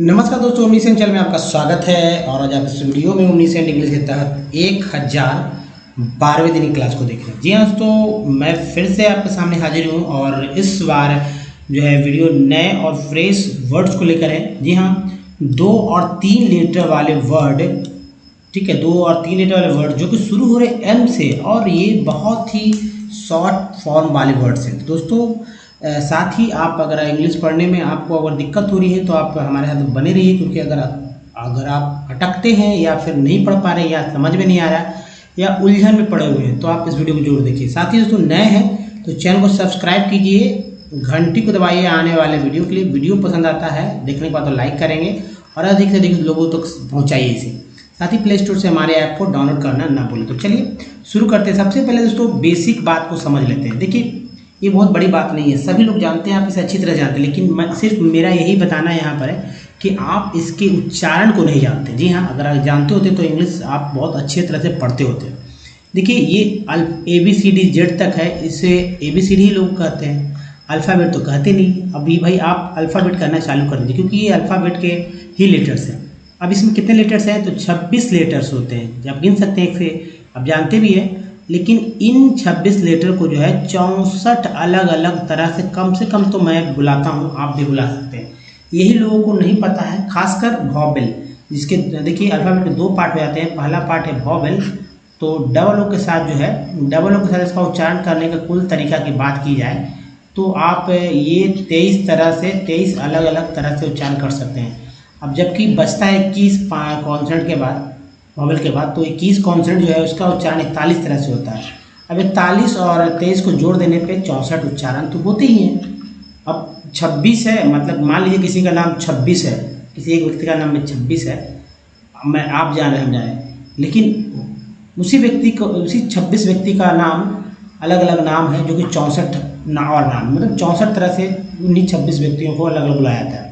नमस्कार दोस्तों, omniscient channel में आपका स्वागत है। और आज आप इस वीडियो में ओमनीसेंट इंग्लिश के तहत 1012वें दिन की क्लास को देख रहे हैं। जी हाँ दोस्तों, मैं फिर से आपके सामने हाजिर हूँ और इस बार जो है वीडियो नए और फ्रेश वर्ड्स को लेकर है। जी हाँ, 2 और 3 लेटर वाले वर्ड, ठीक है, 2 और 3 लेटर वाले वर्ड जो कि शुरू हो रहे एम से, और ये बहुत ही शॉर्ट फॉर्म वाले वर्ड्स हैं दोस्तों। साथ ही आप अगर इंग्लिश पढ़ने में आपको अगर दिक्कत हो रही है तो आप हमारे साथ बने रहिए, क्योंकि अगर आप अटकते हैं या फिर नहीं पढ़ पा रहे या समझ में नहीं आ रहा या उलझन में पड़े हुए हैं तो आप इस वीडियो को जरूर देखिए। साथ ही दोस्तों, नए हैं तो चैनल को सब्सक्राइब कीजिए, घंटी को दबाइए आने वाले वीडियो के लिए। वीडियो पसंद आता है देखने के बाद तो लाइक करेंगे और अधिक से अधिक लोगों तक पहुँचाइए इसे। साथ ही प्ले स्टोर से हमारे ऐप को डाउनलोड करना ना भूलें। तो चलिए शुरू करते हैं। सबसे पहले दोस्तों बेसिक बात को समझ लेते हैं। देखिए, ये बहुत बड़ी बात नहीं है, सभी लोग जानते हैं, आप इसे अच्छी तरह जानते हैं, लेकिन सिर्फ मेरा यही बताना यहाँ पर है कि आप इसके उच्चारण को नहीं जानते। जी हाँ, अगर आप जानते होते तो इंग्लिश आप बहुत अच्छी तरह से पढ़ते होते। देखिए, ये ABCD तक है, इसे ABCD ही लोग कहते हैं, अल्फ़ाबेट तो कहते नहीं। अभी भाई आप अल्फ़ाबेट करना चालू कर दीजिए, क्योंकि ये अल्फ़ाबेट के ही लेटर्स हैं। अब इसमें कितने लेटर्स हैं? तो 26 लेटर्स होते हैं, जब गिन सकते हैं एक से, आप जानते भी हैं। लेकिन इन 26 लेटर को जो है 64 अलग अलग तरह से कम तो मैं बुलाता हूँ, आप भी बुला सकते हैं। यही लोगों को नहीं पता है, खासकर वॉवेल, जिसके देखिए अल्फ़ाबेट के 2 पार्ट हो जाते हैं। पहला पार्ट है वॉवेल, तो डबल ओ के साथ जो है, डबल ओ के साथ इसका उच्चारण करने का कुल तरीका की बात की जाए तो आप ये 23 अलग अलग तरह से उच्चारण कर सकते हैं। अब जबकि बचता है 21 कॉन्सोनेंट के बाद, वॉवेल के बाद, तो 21 कॉन्सोनेंट जो है उसका उच्चारण 41 तरह से होता है। अब 41 और 23 को जोड़ देने पे 64 उच्चारण तो होते ही हैं। अब 26 है, मतलब मान लीजिए किसी का नाम 26 है, किसी एक व्यक्ति का नाम में 26 है, मैं आप जान रहे हम जाने, लेकिन उसी 26 व्यक्ति का नाम अलग अलग नाम है, जो कि 64 और नाम, मतलब 64 तरह से उन्हीं 26 व्यक्तियों को अलग अलग बुलाया जाता है।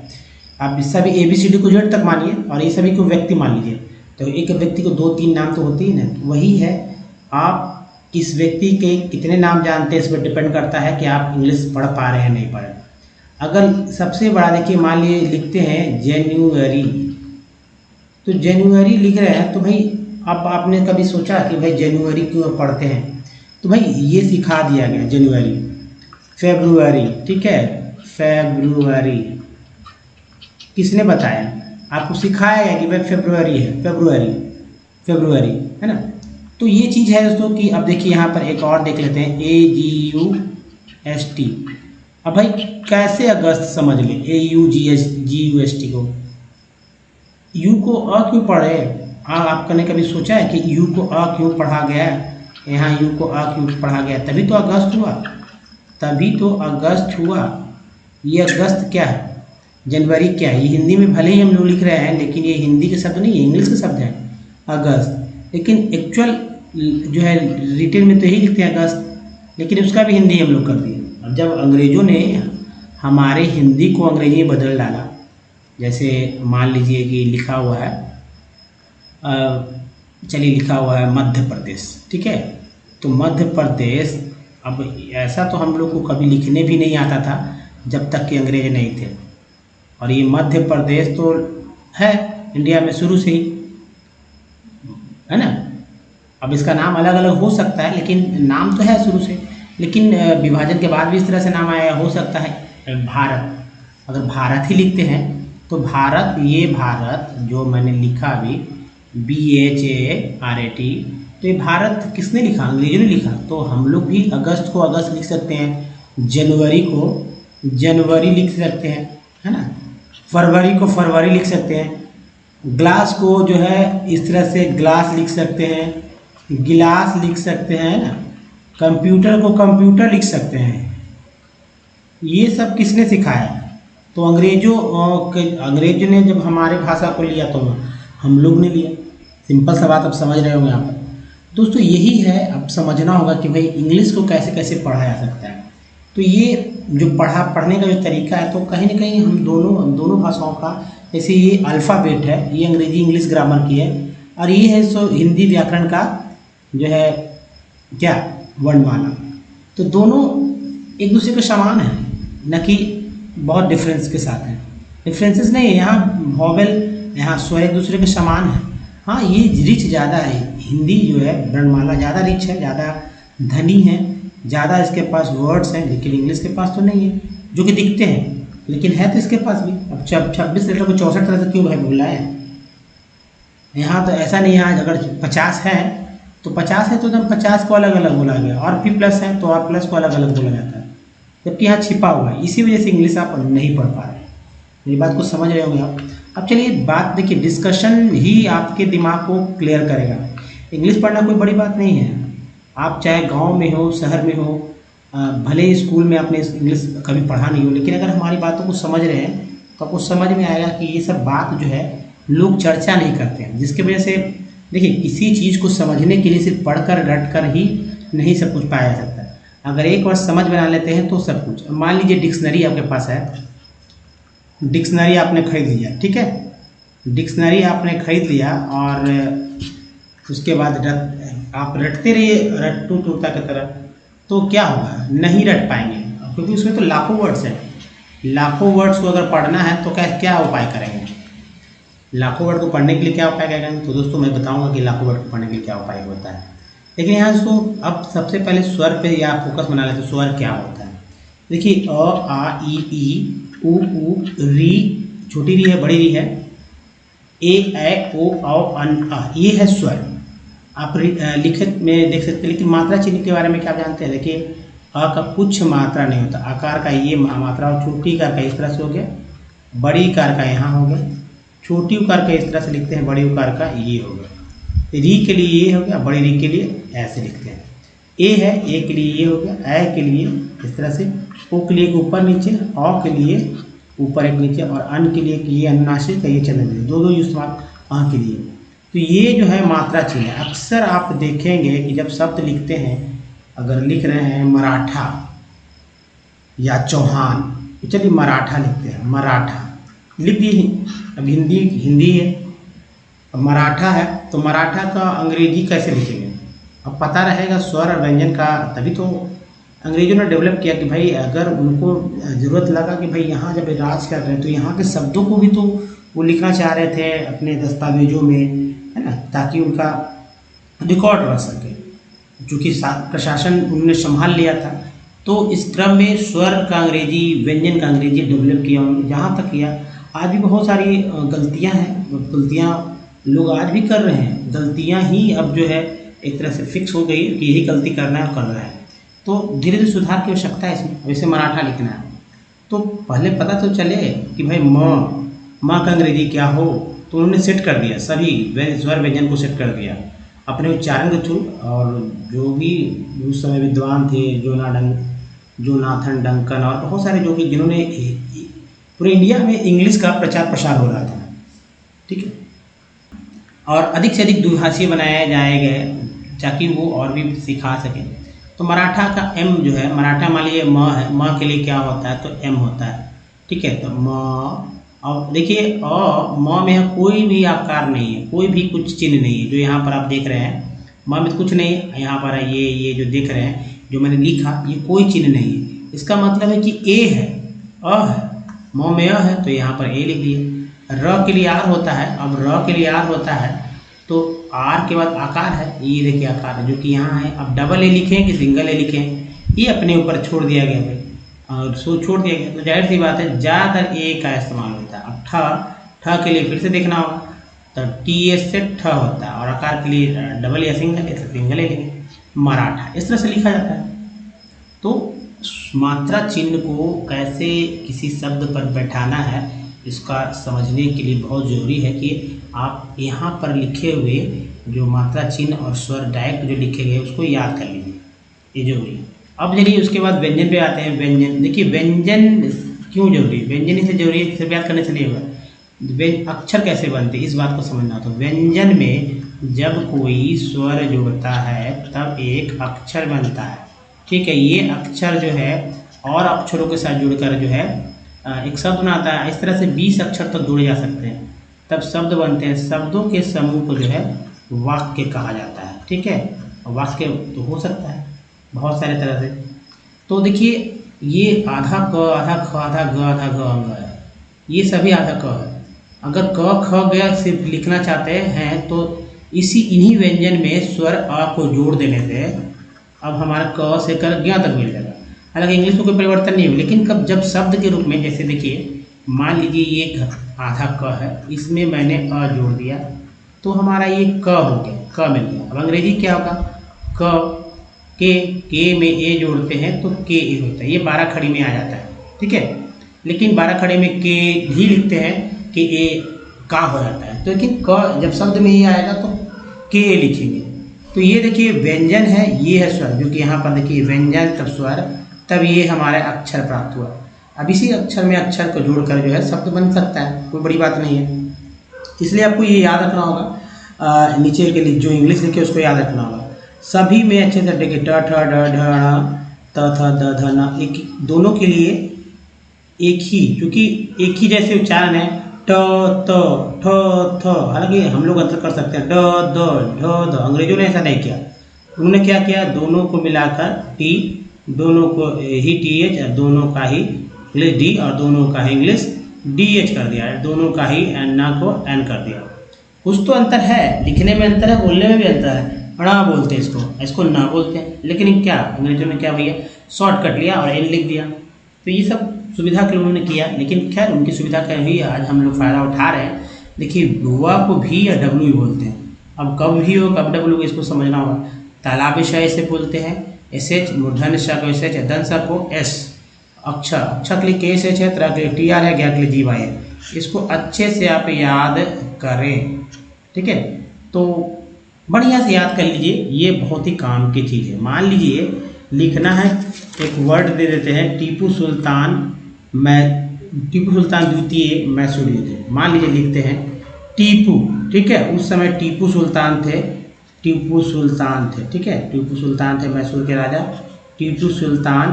आप इस सभी ABCD को जेड तक मानिए और ये सभी को व्यक्ति मान लीजिए, तो एक व्यक्ति को 2-3 नाम तो होते ही ना। तो वही है, आप किस व्यक्ति के कितने नाम जानते हैं इस पर डिपेंड करता है कि आप इंग्लिश पढ़ पा रहे हैं नहीं पढ़ रहे। अगर सबसे बड़ा देखिए, मान लीजिए लिखते हैं जनवरी, तो जनवरी लिख रहे हैं, तो भाई आपने कभी सोचा कि भाई जनवरी क्यों पढ़ते हैं? तो भाई ये सिखा दिया गया, जनवरी, फरवरी, ठीक है, फरवरी किसने बताया? आपको सिखाया गया कि भाई फरवरी है, फरवरी है ना। तो ये चीज़ है दोस्तों कि अब देखिए यहाँ पर एक और देख लेते हैं, AGUST। अब भाई कैसे अगस्त समझ लें, AUGUST को, यू को अ क्यों पढ़े? आपने कभी सोचा है कि यू को अ क्यों पढ़ा गया? यहाँ यू को अ क्यों पढ़ा गया? तभी तो अगस्त हुआ। ये अगस्त क्या है, जनवरी क्या है? ये हिंदी में भले ही हम लोग लिख रहे हैं, लेकिन ये हिंदी के शब्द नहीं है, इंग्लिश के शब्द है अगस्त। लेकिन एक्चुअल जो है रिटेन में तो यही लिखते हैं अगस्त, लेकिन उसका भी हिंदी हम लोग कर दिए। अब जब अंग्रेज़ों ने हमारे हिंदी को अंग्रेजी में बदल डाला, जैसे मान लीजिए कि लिखा हुआ है, चलिए लिखा हुआ है मध्य प्रदेश, ठीक है, तो मध्य प्रदेश, अब ऐसा तो हम लोग को कभी लिखने भी नहीं आता था जब तक कि अंग्रेज नहीं थे। और ये मध्य प्रदेश तो है इंडिया में शुरू से ही, है ना। अब इसका नाम अलग अलग हो सकता है, लेकिन नाम तो है शुरू से। लेकिन विभाजन के बाद भी इस तरह से नाम आया हो सकता है। भारत, अगर भारत ही लिखते हैं तो भारत, ये भारत जो मैंने लिखा अभी BHARAT, तो ये भारत किसने लिखा? अंग्रेजों ने लिखा। तो हम लोग भी अगस्त को अगस्त लिख सकते हैं, जनवरी को जनवरी लिख सकते हैं, है ना, फरवरी को फरवरी लिख सकते हैं, ग्लास को जो है इस तरह से ग्लास लिख सकते हैं, गिलास लिख सकते हैं, ना, कंप्यूटर को कंप्यूटर लिख सकते हैं। ये सब किसने सिखाया? तो अंग्रेजों ने जब हमारे भाषा को लिया तो हम लोग ने लिया। सिंपल सा बात आप समझ रहे होंगे यहाँ पर दोस्तों। यही है, अब समझना होगा कि भाई इंग्लिश को कैसे कैसे पढ़ा जा सकता है। तो ये जो पढ़ने का जो तरीका है, तो कहीं ना कहीं हम दोनों भाषाओं का, जैसे ये अल्फ़ाबेट है, ये अंग्रेजी इंग्लिश ग्रामर की है, और ये है सो हिंदी व्याकरण का जो है क्या, वर्णमाला। तो दोनों एक दूसरे के समान है, न कि बहुत डिफरेंस के साथ हैं। डिफरेंसेस नहीं है, यहाँ वॉवेल, यहाँ स्वर एक दूसरे के समान है। हाँ, ये रिच ज़्यादा है, हिंदी जो है वर्णमाला ज़्यादा रिच है, ज़्यादा धनी है, ज़्यादा इसके पास वर्ड्स हैं, लेकिन इंग्लिश के पास तो नहीं है, जो कि दिखते हैं लेकिन है तो इसके पास भी। अब 26 लेटर को 64 तरह से क्यों भाई बुलाए हैं? यहाँ तो ऐसा नहीं है, अगर 50 है तो 50 है तो एकदम 50 को अलग अलग बोला गया, और भी प्लस है तो और प्लस को अलग अलग बोला जाता है, जबकि यहाँ छिपा हुआ है। इसी वजह से इंग्लिश आप नहीं पढ़ पा रहे हैं। मेरी बात को समझ रहे होंगे आप। अब चलिए बात देखिए, डिस्कशन ही आपके दिमाग को क्लियर करेगा। इंग्लिश पढ़ना कोई बड़ी बात नहीं है। आप चाहे गांव में हो, शहर में हो, भले ही स्कूल में आपने इंग्लिश कभी पढ़ा नहीं हो, लेकिन अगर हमारी बातों को समझ रहे हैं तो आपको समझ में आएगा कि ये सब बात जो है लोग चर्चा नहीं करते हैं, जिसकी वजह से देखिए किसी चीज़ को समझने के लिए सिर्फ पढ़कर रट कर ही नहीं सब कुछ पाया जा सकता है। अगर एक बार समझ बना लेते हैं तो सब कुछ। मान लीजिए डिक्शनरी आपके पास है, डिक्शनरी आपने खरीद लिया, ठीक है, डिक्शनरी आपने खरीद लिया और उसके बाद आप रटते रहिए रट्टू तोता की तरह, तो क्या होगा? नहीं रट पाएंगे, क्योंकि उसमें तो लाखों वर्ड्स हैं। लाखों वर्ड्स को अगर पढ़ना है तो क्या उपाय करेंगे? लाखों वर्ड को पढ़ने के लिए क्या उपाय करेंगे? तो दोस्तों मैं बताऊंगा कि लाखों वर्ड को पढ़ने के लिए क्या उपाय होता है। लेकिन यहाँ दोस्तों अब सबसे पहले स्वर पे या फोकस बना लेते, स्वर क्या होता है। देखिए अ, आ, ई, उ, री, छोटी री है, बड़ी री है, ए, ओ, औ, अन, आ, ये है स्वर। आप लिखित में देख सकते हैं। लेकिन मात्रा चिन्ह के बारे में क्या जानते हैं? देखिए अ का कुछ मात्रा नहीं होता, आकार का ये मात्रा, और छोटी कार का इस तरह से हो गया, बड़ी कार का यहाँ हो गया, छोटी उकार का इस तरह से लिखते हैं, बड़ी उकार का ये हो गया, री के लिए ये हो गया, बड़ी री के लिए ऐसे लिखते हैं। ए है, ए के लिए ये हो गया, ए के लिए इस तरह से, ओ के लिए ऊपर नीचे, औ के लिए ऊपर एक नीचे, और अन के लिए ये अनुनासिक है, ये चलन दो इस्तेमाल आ के लिए। तो ये जो है मात्रा चिन्ह है। अक्सर आप देखेंगे कि जब शब्द लिखते हैं, अगर लिख रहे हैं मराठा या चौहान, तो चलिए मराठा लिखते हैं, मराठा लिख दिए। अब हिंदी है, अब मराठा है, तो मराठा का अंग्रेजी कैसे लिखेंगे? अब पता रहेगा स्वर और व्यंजन का, तभी तो अंग्रेजों ने डेवलप किया कि भाई अगर उनको ज़रूरत लगा कि भाई यहाँ जब राज कर रहे हैं तो यहाँ के शब्दों को भी तो वो लिखना चाह रहे थे अपने दस्तावेजों में, है ना, ताकि उनका रिकॉर्ड रह सके, चूँकि प्रशासन उन्होंने संभाल लिया था। तो इस क्रम में स्वर का अंग्रेजी, व्यंजन का अंग्रेजी डेवलप किया उन्होंने, जहाँ तक किया। आज भी बहुत सारी गलतियाँ हैं, गलतियाँ लोग आज भी कर रहे हैं। गलतियाँ ही अब जो है एक तरह से फिक्स हो गई कि यही गलती करना है, कर रहा है। तो धीरे धीरे सुधार की आवश्यकता है इसमें। वैसे मराठा लिखना है तो पहले पता तो चले कि भाई माँ का अंग्रेजी क्या हो, तो उन्होंने सेट कर दिया, सभी स्वर व्यंजन को सेट कर दिया अपने उच्चारण के थ्रू। और जो भी उस समय विद्वान थे, जोनाथन डंकन और बहुत सारे जो कि जिन्होंने पूरे इंडिया में इंग्लिश का प्रचार प्रसार हो रहा था, ठीक है, और अधिक से अधिक द्विभाषीय बनाए जाए गए ताकि वो और भी सिखा सकें। तो मराठा का एम जो है, मराठा मान लीजिए म है, म के लिए क्या होता है? तो एम होता है, ठीक है। तो म, और देखिए म में कोई भी आकार नहीं है, कोई भी कुछ चिन्ह नहीं है, जो यहाँ पर आप देख रहे हैं म में कुछ नहीं है। यहाँ पर है ये जो देख रहे हैं, जो मैंने लिखा, ये कोई चिन्ह नहीं है। इसका मतलब है कि ए है, अ है, म में अ है, तो यहाँ पर ए लिख दिए। र के लिए आर होता है, अब र के लिए आर होता है, तो आर के बाद आकार है, ये देखिए आकार है जो कि यहाँ है। अब डबल ए लिखें कि सिंगल ए लिखें, ये अपने ऊपर छोड़ दिया गया भाई, और छोड़ दिया गया, तो जाहिर सी बात है ज़्यादातर ए का इस्तेमाल होता है। अब ठ के लिए फिर से देखना होगा, तो टी एस से ठ होता है, और आकार के लिए डबल या सिंगल, ऐसे सिंगल ए लिखें, मराठा इस तरह से लिखा जाता है। तो मात्रा चिन्ह को कैसे किसी शब्द पर बैठाना है, इसका समझने के लिए बहुत ज़रूरी है कि आप यहाँ पर लिखे हुए जो मात्रा चिन्ह और स्वर डायरेक्ट जो लिखे गए उसको याद कर लीजिए, ये जरूरी है। अब चलिए उसके बाद व्यंजन पे आते हैं। व्यंजन देखिए, व्यंजन क्यों जरूरी है? व्यंजन इससे जरूरी है, सिर्फ याद करने से नहीं होगा। अक्षर कैसे बनते हैं इस बात को समझना। तो व्यंजन में जब कोई स्वर जुड़ता है तब एक अक्षर बनता है, ठीक है। ये अक्षर जो है और अक्षरों के साथ जुड़कर जो है एक शब्द बनाता है। इस तरह से 20 अक्षर तक जुड़े जा सकते हैं, तब शब्द बनते हैं। शब्दों के समूह को जो है वाक्य कहा जाता है, ठीक है। वाक्य तो हो सकता है बहुत सारे तरह से। तो देखिए ये आधा क, आधा ख, आधा ग, आधा घ अंग है, ये सभी आधा क है। अगर क ख ग सिर्फ लिखना चाहते हैं तो इन्हीं व्यंजन में स्वर अ को जोड़ देने से अब हमारा क से कर ज्ञ तक मिल जाएगा। हालांकि इंग्लिश में कोई परिवर्तन नहीं है, लेकिन कब जब शब्द के रूप में, जैसे देखिए मान लीजिए ये आधा क है, इसमें मैंने अ जोड़ दिया तो हमारा ये क हो गया, क मिल गया। अब अंग्रेजी क्या होगा, क के में ए जोड़ते हैं तो के ए होता है, ये 12 खड़ी में आ जाता है, ठीक है। लेकिन 12 खड़े में के भी लिखते हैं कि ए का हो जाता है, तो लेकिन क जब शब्द में ये आएगा तो के लिखेंगे। तो ये देखिए व्यंजन है, ये है स्वर, जो कि यहाँ पर देखिए व्यंजन तब स्वर तब ये हमारा अक्षर प्राप्त हुआ। अब इसी अक्षर में अक्षर को जोड़कर जो है शब्द बन सकता है, कोई बड़ी बात नहीं है। इसलिए आपको ये याद रखना होगा, नीचे के लिए जो इंग्लिश लिखे उसको याद रखना होगा। सभी में अच्छे से देखिए ट ठ ड ढ ण त थ द ध न, एक दोनों के लिए एक ही, क्योंकि एक ही जैसे उच्चारण है, ट त ठ थ। हालांकि हम लोग अंतर कर सकते हैं, ड द ढ ध। अंग्रेजों ने ऐसा नहीं किया, उन्होंने क्या किया, दोनों को मिलाकर टी, दोनों को ही टी एच, दोनों का ही इंग्लिश डी और दोनों का ही इंग्लिश डी एच कर दिया, दोनों का ही ना को एन कर दिया। कुछ तो अंतर है, लिखने में अंतर है, बोलने में भी अंतर है। अड़ा बोलते हैं इसको ना बोलते हैं, लेकिन क्या अंग्रेजों ने क्या भैया शॉर्टकट लिया और एन लिख दिया। तो ये सब सुविधा के लिए उन्होंने किया, लेकिन खैर उनकी सुविधा का भी आज हम लोग फ़ायदा उठा रहे हैं। देखिए हुआ को भी या डब्ल्यू ही बोलते हैं, अब कब भी हो कब डब्ल्यू इसको समझना होगा। तालाब शय से बोलते हैं एस एच, मूर्धन्य श को एस एच, दंस को एस, अक्षर के लिए के एस एच है, तरह के लिए टी आर है, ज्ञा के लिए जी वाई है। इसको अच्छे से आप याद करें, ठीक है। तो बढ़िया से याद कर लीजिए, ये बहुत ही काम की चीज़ है। मान लीजिए लिखना है, एक वर्ड दे देते हैं टीपू सुल्तान द्वितीय मैसूर युद्ध। मान लीजिए लिखते हैं टीपू, ठीक है, उस समय टीपू सुल्तान थे, ठीक है, टीपू सुल्तान थे मैसूर के राजा। टीपू सुल्तान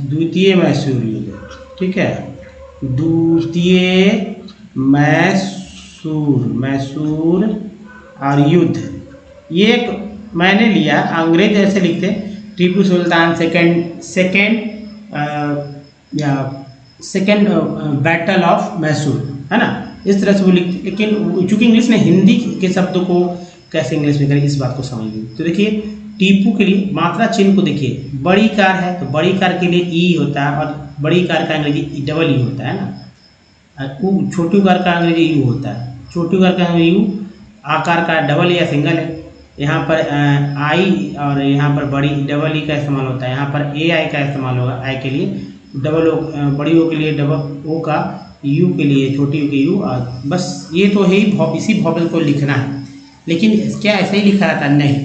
द्वितीय मैसूर युद्ध, ठीक है, द्वितीय मैसूर और युद्ध। ये एक मैंने लिया, अंग्रेज ऐसे लिखते Tipu Sultan second battle of Mysore, है ना, इस तरह से वो लिखते। लेकिन चूंकि इंग्लिश ने हिंदी के शब्दों को कैसे इंग्लिश में करें, इस बात को समझिए। तो देखिए टीपू के लिए मात्रा चिन्ह को देखिए, बड़ी कार है तो बड़ी कार के लिए ई होता है, और बड़ी कार का अंग्रेजी डबल ई होता है ना। छोटी कार का अंग्रेजी यू होता है, छोटी कार का अंग्रेजी यू, आकार का डबल या सिंगल है। यहाँ पर आई और यहाँ पर बड़ी डबल ई का इस्तेमाल होता है, यहाँ पर ए आई का इस्तेमाल होगा, आई के लिए डबल ओ, बड़ी ओ के लिए डबल ओ का, यू के लिए छोटी यू के यू, और बस ये तो है ही, इसी वॉवेल को लिखना है। लेकिन क्या ऐसे ही लिखा जाता है? नहीं,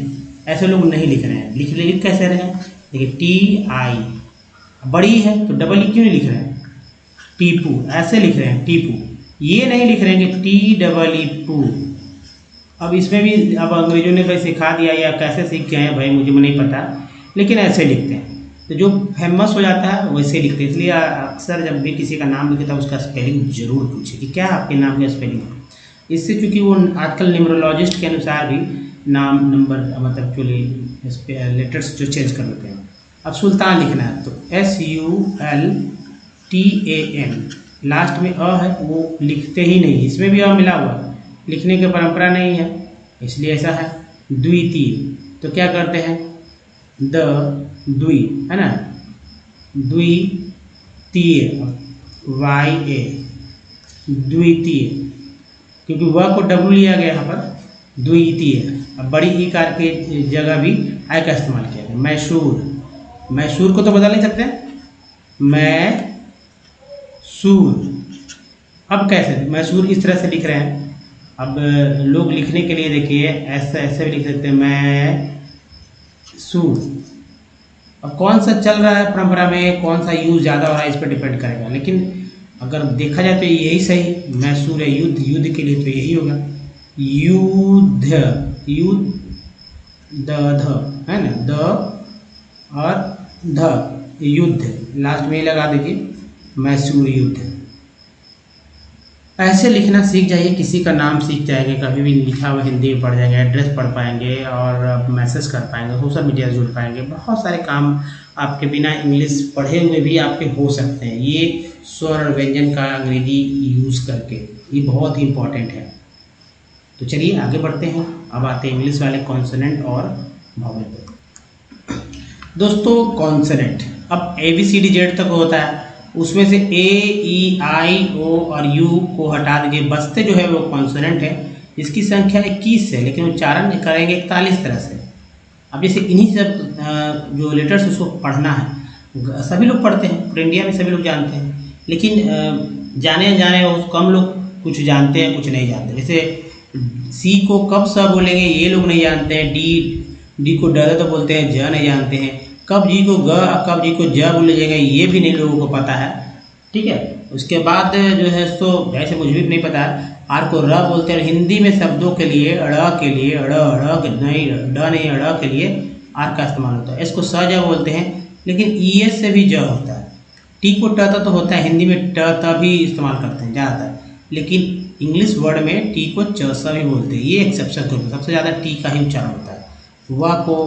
ऐसे लोग नहीं लिख रहे हैं। लिख कैसे रहे हैं, देखिए टी आई, बड़ी है तो डबल ई क्यों नहीं लिख रहे हैं, टीपू ऐसे लिख रहे हैं, टीपू, ये नहीं लिख रहे हैं कि टी डबल ई पू। अब इसमें भी अब अंग्रेजों ने भाई सिखा दिया, या कैसे सीख के आए भाई मुझे नहीं पता, लेकिन ऐसे लिखते हैं। तो जो फेमस हो जाता है वैसे लिखते हैं। इसलिए अक्सर जब भी किसी का नाम लिखता है उसका स्पेलिंग जरूर पूछे कि क्या आपके नाम का स्पेलिंग है। इससे चूँकि वो आजकल न्यूमरोलॉजिस्ट के अनुसार भी नाम नंबर मतलब एक्चुअली लेटर्स जो चेंज कर देते हैं। अब सुल्तान लिखना है तो SULTAN, लास्ट में अ है, वो लिखते ही नहीं, इसमें भी अ मिला हुआ, लिखने की परंपरा नहीं है, इसलिए ऐसा है। द्वितीय तो क्या करते हैं, द्वि, है ना, द्वितीय YA, द्वितीय, क्योंकि वह को डब्ल्यू लिया गया यहाँ पर, द्वितीय। अब बड़ी ई कार के जगह भी आई का इस्तेमाल किया गया। मैसूर को तो बदल नहीं सकते, मैसूर। अब कैसे मैसूर इस तरह से लिख रहे हैं। अब लोग लिखने के लिए देखिए ऐसे भी लिख सकते हैं, मैसूर। अब कौन सा चल रहा है परंपरा में, कौन सा यूज ज़्यादा हो रहा है, इस पर डिपेंड करेगा। लेकिन अगर देखा जाए तो यही सही, मैसूर है, युद्ध के लिए तो यही होगा, युद्ध ध, है ना, द और ध, युद्ध लास्ट में ही लगा दीजिए, मैसूर युद्ध। ऐसे लिखना सीख जाइए, किसी का नाम सीख जाएंगे, कभी भी लिखा हुआ हिंदी में पढ़ जाएंगे, एड्रेस पढ़ पाएंगे और मैसेज कर पाएंगे, सोशल मीडिया से जुड़ पाएंगे। बहुत सारे काम आपके बिना इंग्लिश पढ़े हुए भी आपके हो सकते हैं। ये स्वर और व्यंजन का अंग्रेजी यूज़ करके। ये बहुत ही इम्पॉर्टेंट है। तो चलिए आगे बढ़ते हैं। अब आते हैं इंग्लिश वाले कॉन्सोनेंट और वॉवेल पे। दोस्तों कॉन्सोनेंट अब ABCD तक होता है, उसमें से A, E, I, O और U को हटा दीजिए, बचते जो है वो कॉन्सोनेंट है। इसकी संख्या 21 है, लेकिन उच्चारण करेंगे 41 तरह से। अब जैसे इन्हीं सब जो लेटर्स उसको पढ़ना है, सभी लोग पढ़ते हैं, पूरे इंडिया में सभी लोग जानते हैं, लेकिन जाने अनजाने कम लोग कुछ जानते हैं, कुछ नहीं जानते। जैसे सी को कब स बोलेंगे ये लोग नहीं जानते हैं, डी को ड तो बोलते हैं, ज नहीं जानते हैं, कब जी को ग कब जी को ज बोले जाएंगे ये भी नहीं लोगों को पता है। ठीक है, उसके बाद जो है सो ऐसे मुझे भी नहीं पता है। आर को र बोलते हैं, हिंदी में शब्दों के लिए अड़ के लिए अड़ नहीं ड नहीं अड़ के लिए आर का इस्तेमाल होता है। इसको स ज बोलते हैं, लेकिन ES से भी ज होता है। टी को ट तो होता है, हिंदी में ट त भी इस्तेमाल करते हैं ज़्यादातर, लेकिन इंग्लिश वर्ड में टी को च स भी बोलते हैं। ये एक्सेप्शन तो सबसे ज़्यादा टी का ही उच्चारण होता है। व को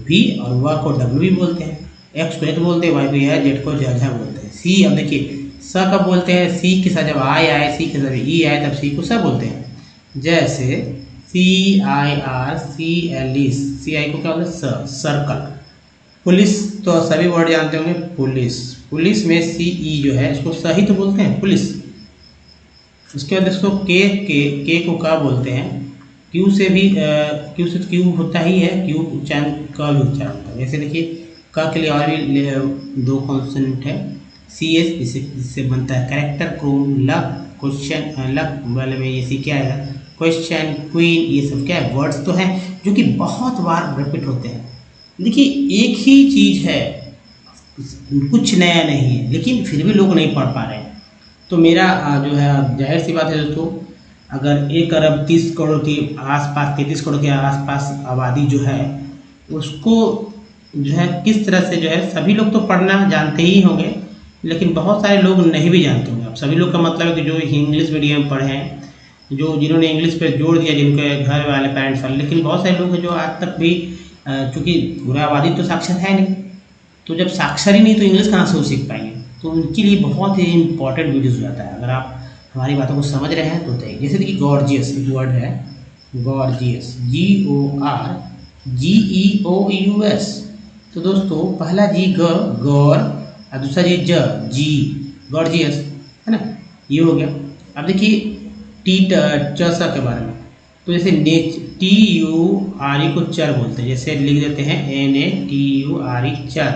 भी और व को W भी बोलते हैं। एक्स को एक्स बोलते हैं, वाई को या, जेड को झ बोलते हैं। सी अब देखिए स कब बोलते हैं, सी के साथ जब आई आए, सी के साथ ई आए तब सी को स बोलते हैं। जैसे CIRCLE, सी आई को क्या बोलते हैं, सर्कल। पुलिस तो सभी वर्ड जानते होंगे, पुलिस में CE जो है इसको सही तो बोलते हैं पुलिस। उसके बाद इसको के को क्या बोलते हैं, क्यू से क्यू होता ही है, क्यू उच्चारण का भी उच्चारण होता है। जैसे देखिए का के लिए और भी 2 कॉन्सोनेंट है, CS जिससे बनता है character, Chrome, luck, question, luck वाले में ये सी क्या आएगा, क्वेश्चन, क्वीन, ये सब क्या है, वर्ड्स तो हैं जो कि बहुत बार रिपीट होते हैं। देखिए एक ही चीज़ है, कुछ नया नहीं है, लेकिन फिर भी लोग नहीं पढ़ पा रहे हैं। तो मेरा जो है जाहिर सी बात है दोस्तों, अगर 1 अरब 30 करोड़ के आसपास, 33 करोड़ के आसपास आबादी जो है उसको जो है किस तरह से जो है सभी लोग तो पढ़ना जानते ही होंगे, लेकिन बहुत सारे लोग नहीं भी जानते होंगे। अब सभी लोग का मतलब है कि जो इंग्लिश मीडियम पढ़े हैं, जिन्होंने इंग्लिश पर जोड़ दिया, जिनके घर वाले पेरेंट्स वाले, लेकिन बहुत सारे लोग हैं जो आज तक भी चूँकि पूरा आबादी तो साक्षर है नहीं, तो जब साक्षर ही नहीं तो इंग्लिश कहाँ से वो सीख पाएंगे। तो उनके लिए बहुत ही इंपॉर्टेंट वीडियोज़ हो जाता है। अगर आप हमारी बातों को समझ रहे हैं तो जैसे देखिए गॉर्जियस एक वर्ड है, गॉर्जियस, GORGEOUS। तो दोस्तों पहला जी गौर और दूसरा जी जी, गॉर्जियस है ना, ये हो गया। अब देखिए चा के बारे में, तो जैसे TURE को चर बोलते हैं, जैसे लिख देते हैं NATURE चर।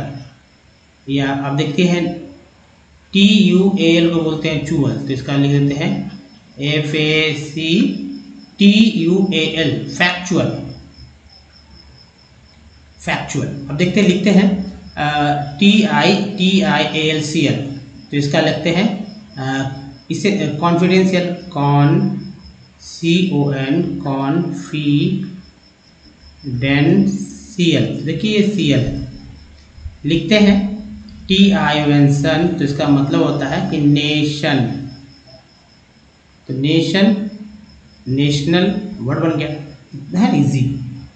या अब देखते हैं TUAL को बोलते हैं चुअल, तो इसका लिख देते हैं FACTUAL, फैक्चुअल। अब देखते हैं लिखते हैं TITIALCL, तो इसका लिखते हैं इसे कॉन्फिडेंशियल, कॉन्फिडेंशियल, देखिए ये CL है। लिखते हैं TION, तो इसका मतलब होता है कि नेशन, तो नेशनल वर्ड बन गया है, इजी।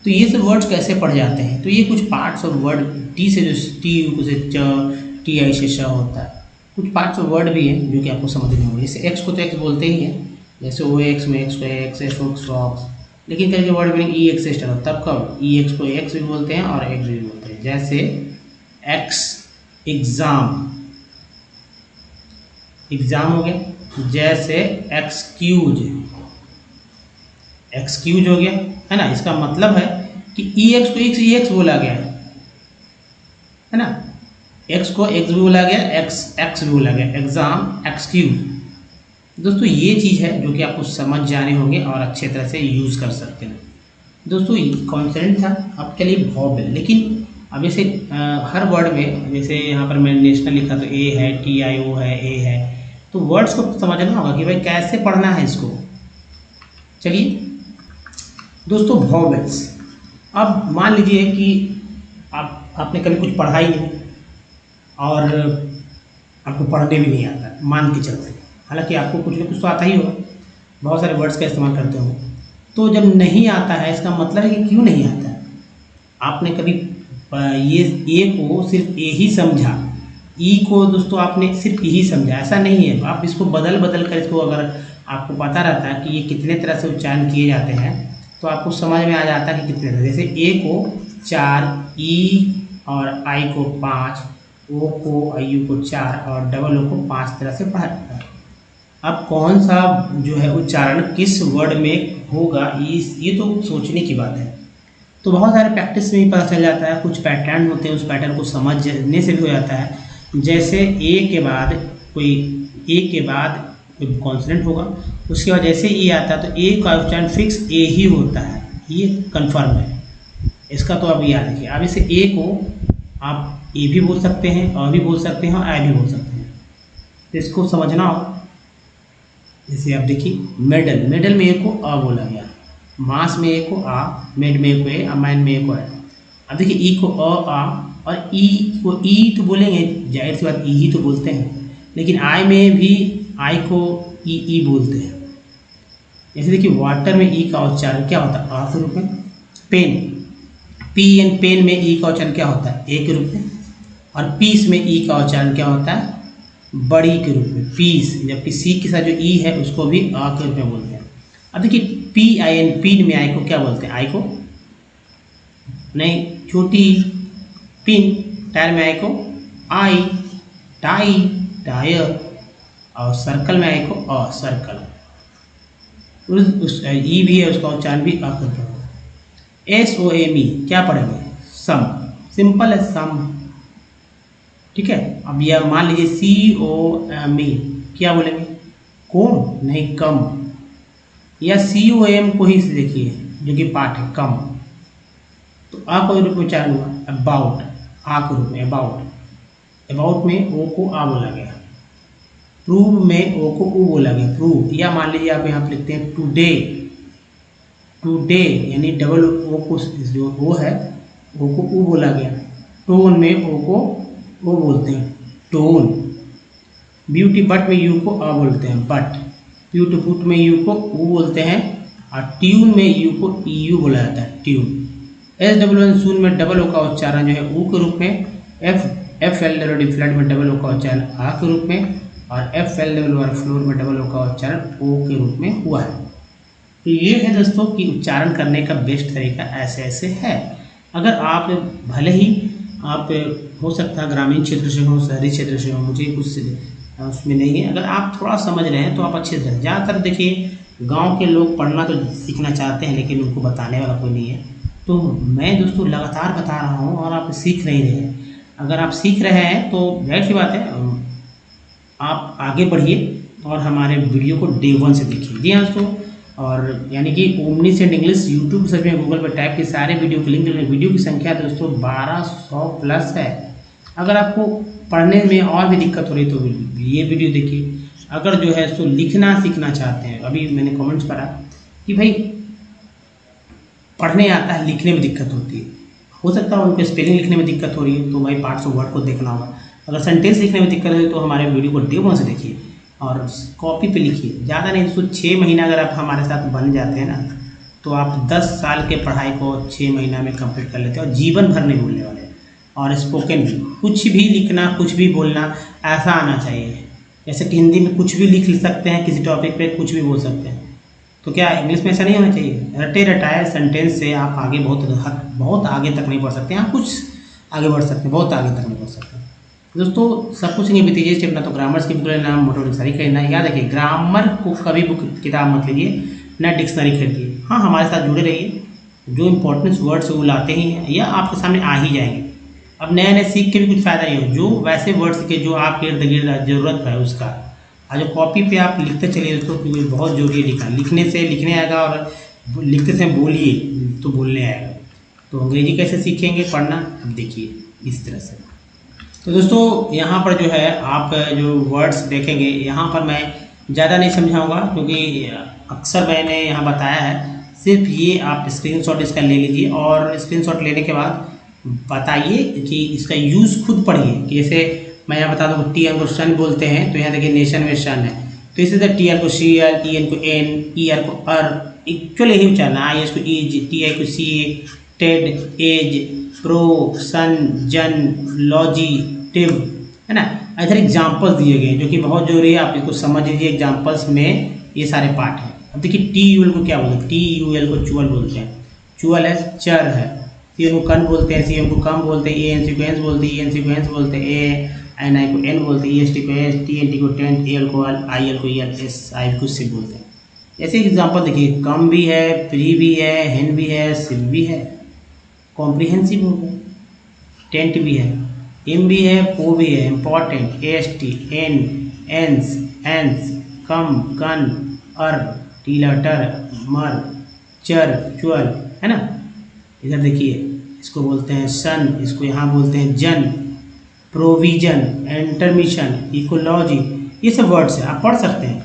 तो ये सब वर्ड्स कैसे पढ़ जाते हैं, तो ये कुछ पार्ट्स ऑफ वर्ड, टी से जो TU से च, TI से श होता है, कुछ पार्ट्स ऑफ वर्ड भी हैं जो कि आपको समझने होंगे। जैसे एक्स को तो एक्स बोलते ही हैं, जैसे OX में एक्स को एक्स, सॉक्स, लेकिन कई वर्ड में EX से स्टार्ट होता है, तब कब EX को एक्स भी बोलते हैं और एक्स भी बोलते हैं। जैसे एक्स एग्जाम हो गया, जैसे एक्सक्यूज हो गया, है ना। इसका मतलब है कि EX को EX बोला गया है ना, X को X भी बोला गया, X भी बोला गया, एग्जाम, एक्सक्यूज। दोस्तों ये चीज़ है जो कि आपको समझ जाने होंगे और अच्छे तरह से यूज़ कर सकते हैं। दोस्तों कॉन्सेंट था, अब के लिए वॉवेल। लेकिन अब जैसे हर वर्ड में, जैसे यहाँ पर मैंने नेशनल लिखा तो A है, TIO है, A है, तो वर्ड्स को समझना होगा कि भाई कैसे पढ़ना है इसको। चलिए दोस्तों वॉवेल्स, अब मान लीजिए कि आपने कभी कुछ पढ़ा ही नहीं और आपको पढ़ने भी नहीं आता, मान के चलते, हालांकि आपको कुछ ना कुछ तो आता ही होगा, बहुत सारे वर्ड्स का इस्तेमाल करते हो। तो जब नहीं आता है इसका मतलब है कि क्यों नहीं आता है। आपने कभी ये को सिर्फ ए ही समझा, ई को दोस्तों आपने सिर्फ यही समझा, ऐसा नहीं है। आप इसको बदल बदल कर इसको अगर आपको पता रहता है कि ये कितने तरह से उच्चारण किए जाते हैं तो आपको समझ में आ जाता है कि कितने तरह। जैसे ए को 4, ई और आई को 5, ओ को और यू को 4 और डबल ओ को 5 तरह से पढ़ा जाता है। अब कौन सा जो है उच्चारण किस वर्ड में होगा ये तो सोचने की बात है। तो बहुत सारे प्रैक्टिस में ही पता चल जाता है, कुछ पैटर्न होते हैं, उस पैटर्न को समझने से भी हो जाता है। जैसे ए के बाद कोई कॉन्सोनेंट होगा, उसके बाद जैसे ई आता है तो ए का उच्चारण फिक्स ए ही होता है, ये कंफर्म है इसका। तो अब याद रखिए। अब इसे ए को आप ए भी बोल सकते हैं, और भी बोल सकते हैं और आई भी बोल सकते हैं, तो इसको समझना हो। जैसे आप देखिए मेडल में ए को अ बोला गया, मास में ए को आ, मेड में ए को ए, अमाइन में ए को है। अब देखिए ई को अ आ और ई को ई तो बोलेंगे, जाहिर सी बात ई ही तो बोलते हैं, लेकिन आई में भी आई को ई बोलते हैं। जैसे देखिए वाटर में ई का उच्चारण क्या होता है, आ के रूप में। पेन में ई का उच्चारण क्या होता है, ए के रूप में। और पीस में ई का उच्चारण क्या होता है, बड़ी के रूप में, पीस। जबकि सी के साथ जो ई है उसको भी आ के रूप में बोलते हैं। अब देखिए पीन में आई को क्या बोलते हैं, आई को नहीं, छोटी पिन। टायर में आई को आई, टायर। और सर्कल में आई को सर्कल। उस ई भी है, उसका उच्चारण भी आ करके होगा। SOME क्या पढ़ेंगे, सम, सिंपल है सम, ठीक है। अब यह मान लीजिए COME क्या बोलेंगे, कोम नहीं कम। या COM को ही देखिए जो कि पाठ है, कम। तो आ को रूप में उच्चारण हुआ, अबाउट, आ के रूप में अबाउट में ओ को आ बोला गया। प्रूव में ओ को ऊ बोला गया, प्रूव। या मान लीजिए आप यहाँ पे लिखते हैं टुडे यानी डबल ओ को जो ओ है ओ को ऊ बोला गया। टोन में ओ को ओ बोलते हैं, टोन। ब्यूटी बट में यू को आ बोलते हैं, बट। ब्यूटीफुट में यू को ऊ बोलते हैं, और ट्यून में यू को यू बोला जाता है, ट्यून। SWN सून में डबल ओ का उच्चारण जो है ऊ के रूप में। FL फ्लैट में डबल ओ का उच्चारण आ के रूप में, और FL फ्लोर में डबल ओ का उच्चारण ओ के रूप में हुआ है। तो ये है दोस्तों कि उच्चारण करने का बेस्ट तरीका ऐसे ऐसे है। अगर आप भले ही आप हो सकता है ग्रामीण क्षेत्र से हो, शहरी क्षेत्र से हो, मुझे कुछ उसमें नहीं है। अगर आप थोड़ा समझ रहे हैं तो आप अच्छे से, ज़्यादातर देखिए गांव के लोग पढ़ना तो सीखना चाहते हैं लेकिन उनको बताने वाला कोई नहीं है। तो मैं दोस्तों लगातार बता रहा हूँ और आप सीख नहीं रहे हैं। अगर आप सीख रहे हैं तो जाहिर सी बात है आप आगे बढ़िए और हमारे वीडियो को डे 1 से देखिए। जी हाँ दोस्तों, और यानी कि ओमनीसेंट इंग्लिश यूट्यूब सर्च में गूगल पर टाइप के सारे वीडियो के लिंक, वीडियो की संख्या दोस्तों 1200 प्लस है। अगर आपको पढ़ने में और भी दिक्कत हो रही तो ये वीडियो देखिए। अगर जो है सो लिखना सीखना चाहते हैं, अभी मैंने कमेंट्स पढ़ा कि भाई पढ़ने आता है लिखने में दिक्कत होती है, हो सकता है उनको स्पेलिंग लिखने में दिक्कत हो रही है तो भाई पार्ट्स ऑफ वर्ड को देखना होगा। अगर सेंटेंस लिखने में दिक्कत है तो हमारे वीडियो को डे 1 से देखिए और कॉपी पे लिखिए। ज़्यादा नहीं दोस्तों, 6 महीना अगर आप हमारे साथ बन जाते हैं ना तो आप 10 साल के पढ़ाई को 6 महीना में कंप्लीट कर लेते हैं और जीवन भर नहीं भूलने वाले। और स्पोकन भी, कुछ भी लिखना कुछ भी बोलना ऐसा आना चाहिए, जैसे कि हिंदी में कुछ भी लिख सकते हैं, किसी टॉपिक पे कुछ भी बोल सकते हैं, तो क्या इंग्लिश में ऐसा नहीं होना चाहिए। रटे रटाए सेंटेंस से आप आगे बहुत आगे तक नहीं बढ़ सकते हैं। आप कुछ आगे बढ़ सकते हैं, बहुत आगे तक नहीं बढ़ सकते। दोस्तों सब कुछ नहीं बीतीजिए स्टेप ना तो ग्रामर्स की बुक लेना, मोटर डिक्शनरी खरीदना। याद रखिए ग्रामर को कभी बुक किताब मत लीजिए, ना डिक्शनरी खरीदिए। हाँ, हमारे साथ जुड़े रहिए, जो इंपॉर्टेंट वर्ड्स वो लाते ही हैं या आपके सामने आ ही जाएंगे। अब नए नए सीख के भी कुछ फ़ायदा नहीं हो, जो वैसे वर्ड्स के जो आपके इर्द गिर्द ज़रूरत है उसका, और जो कॉपी पे आप लिखते चलिए दोस्तों, क्योंकि बहुत जरूरी है लिखना। लिखने आएगा और लिखते समय बोलिए तो बोलने आएगा। तो अंग्रेजी कैसे सीखेंगे पढ़ना, अब देखिए इस तरह से। तो दोस्तों यहाँ पर जो है आप जो वर्ड्स देखेंगे, यहाँ पर मैं ज़्यादा नहीं समझाऊंगा क्योंकि अक्सर मैंने यहाँ बताया है। सिर्फ ये आप स्क्रीनशॉट इसका ले लीजिए और स्क्रीनशॉट लेने के बाद बताइए कि इसका यूज़ खुद पढ़िए। जैसे मैं यहाँ बता दूँ, टी एन को सन बोलते हैं तो यहाँ देखिए नेशन में सन है, तो इसी तरह टी आर को सी आर, ई एन को एन, ई आर को अर, एक्चुअली यही उच्चारना। आई एस को ईज, टी आई को सी ए, टेड एज, प्रो सन, जन, लॉजी टिव, है ना। इधर एग्जाम्पल्स दिए गए जो कि बहुत जरूरी है, आप इसको समझ लीजिए। एग्जाम्पल्स में ये सारे पार्ट हैं। अब देखिए टी यूएल को क्या बोलते हैं, टी यूएल को चुअल बोलते हैं। चुअल है चर है, सी एन को कन बोलते हैं, सी एम को कम बोलते हैं, ए एन सी को एंस बोलते हैं, ई एन सी को एंस बोलते हैं, ए एन आई को एन बोलते हैं, ई एस टी को एस, टी एन टी को टेंट, ए एल को एल, आई एल को ई एल, एस आई को सिप बोलते हैं। ऐसे एग्जाम्पल देखिए, कम भी है, प्री भी है, हेन भी है, सिप भी है, कॉम्प्रिहेंसिव हो गया, टेंट भी है, इम भी है, पो भी है, इम्पॉर्टेंट, एस टी, एन, एंस, एंस, कम, कन, अर, टीला, टर, मर, चर, चुअल, है ना। इधर देखिए इसको बोलते हैं सन, इसको यहाँ बोलते हैं जन, प्रोविजन, इंटरमिशन, इकोलॉजी, ये सब वर्ड्स हैं, आप पढ़ सकते हैं।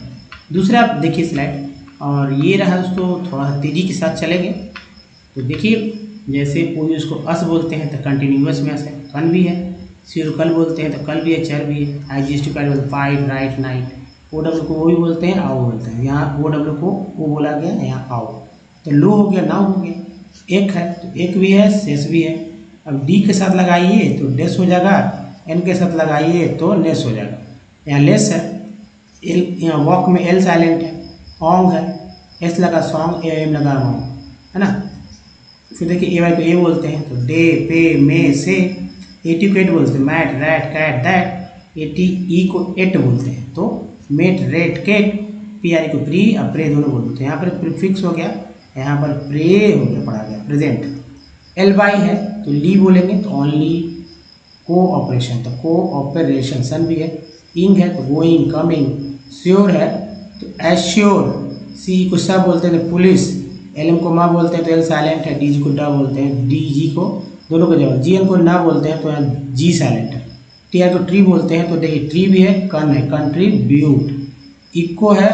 दूसरा आप देखिए स्लाइड, और ये रहा दोस्तों, थोड़ा तेज़ी के साथ चलेंगे तो देखिए, जैसे कोई उसको अस बोलते हैं तो कंटिन्यूअस में अस है, कन भी है, सिर कल बोलते हैं तो कल भी है, चर भी है, आई जी एस टी बोलते हैं fight, right, night, O W को वो भी बोलते हैं, आओ बोलते हैं, यहाँ ओ डब्ल्यू को वो बोला गया, यहाँ आओ, तो लो हो गया, नाउ हो गया, एक है तो एक भी है, शेष भी है। अब डी के साथ लगाइए तो डेस हो जाएगा, एन के साथ लगाइए तो लेस हो जाएगा, यहाँ लेस है, एल यहाँ वॉक में एल साइलेंट है, ऑन्ग है, एस लगा सॉन्ग, ए एम लगा वॉन्ग, है ना। फिर देखिए ए वाई को ए बोलते हैं तो डे, पे, मे, से, ए टी को एट बोलते हैं, mat, rat, cat, that, A T E को एट बोलते हैं तो mate, rate, Kate, P R E को प्री, अब प्रे दोनों बोलते हैं। यहाँ पर प्रीफिक्स हो गया, यहाँ पर प्रे हो गया, पढ़ा गया, प्रेजेंट। एल वाई है तो ली बोलेंगे तो ओनली कोऑपरेशन, तो कोऑपरेशन, सन भी है, इंग है तो गोइंग, कमिंग, श्योर है तो एश्योर, सी को सब बोलते हैं तो पुलिस, एल एम को माँ बोलते हैं तो एल साइलेंट है, डी जी को डा बोलते हैं, डी जी को दोनों को जवाब, जी एन को ना बोलते हैं तो यहाँ जी साइलेंट है, टी आर को ट्री बोलते हैं तो देखिए ट्री भी है, कन है, कंट्रीब्यूट, इको है,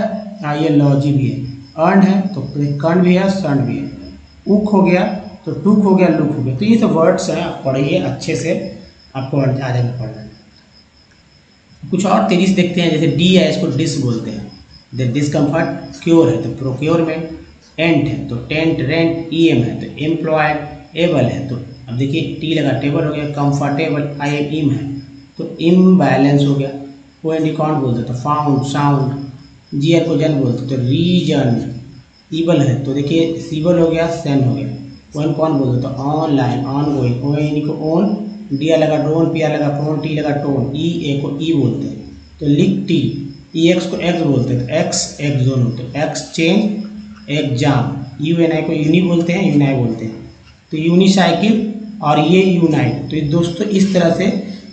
ये लॉजी भी है, अर्न है तो कन भी है, सन भी है, उक हो गया तो टूक हो गया, लुक हो गया। तो ये सब वर्ड्स हैं, आप पढ़िए अच्छे से, आपको आ जाएगा पढ़ना। कुछ और तेजी से देखते हैं, जैसे डी है, इसको डिस बोलते हैं, डिस्कम्फर्ट, क्योर है तो प्रोक्योरमेंट, एंट है तो टेंट, रेंट, ई एम है तो एम्प्लॉयड, एबल है तो अब देखिए टी लगा टेबल हो गया, कंफर्टेबल, आई एम इम है तो इम्बैलेंस हो गया, ओ एन डी कौन बोलते तो फाउंड, साउंड, जी आर को जन बोलते तो रीजन, ईबल है तो देखिए सीबल हो गया, सेन हो गया, ओ एन कौन बोलते तो online, on going, O N को ओन, डी आर लगा ड्रोन, पी आर लगा प्रोन, टी लगा टोन, ई ए को ई बोलते हैं तो लिख टी, ई एक्स को एक्स बोलते हैं तो एक्स एक्स दोनों, तो exchange, exam, U N I को यूनी बोलते हैं, यूनाई बोलते हैं तो यूनिसाइकिल, और ये यूनाइट। तो दोस्तों इस तरह से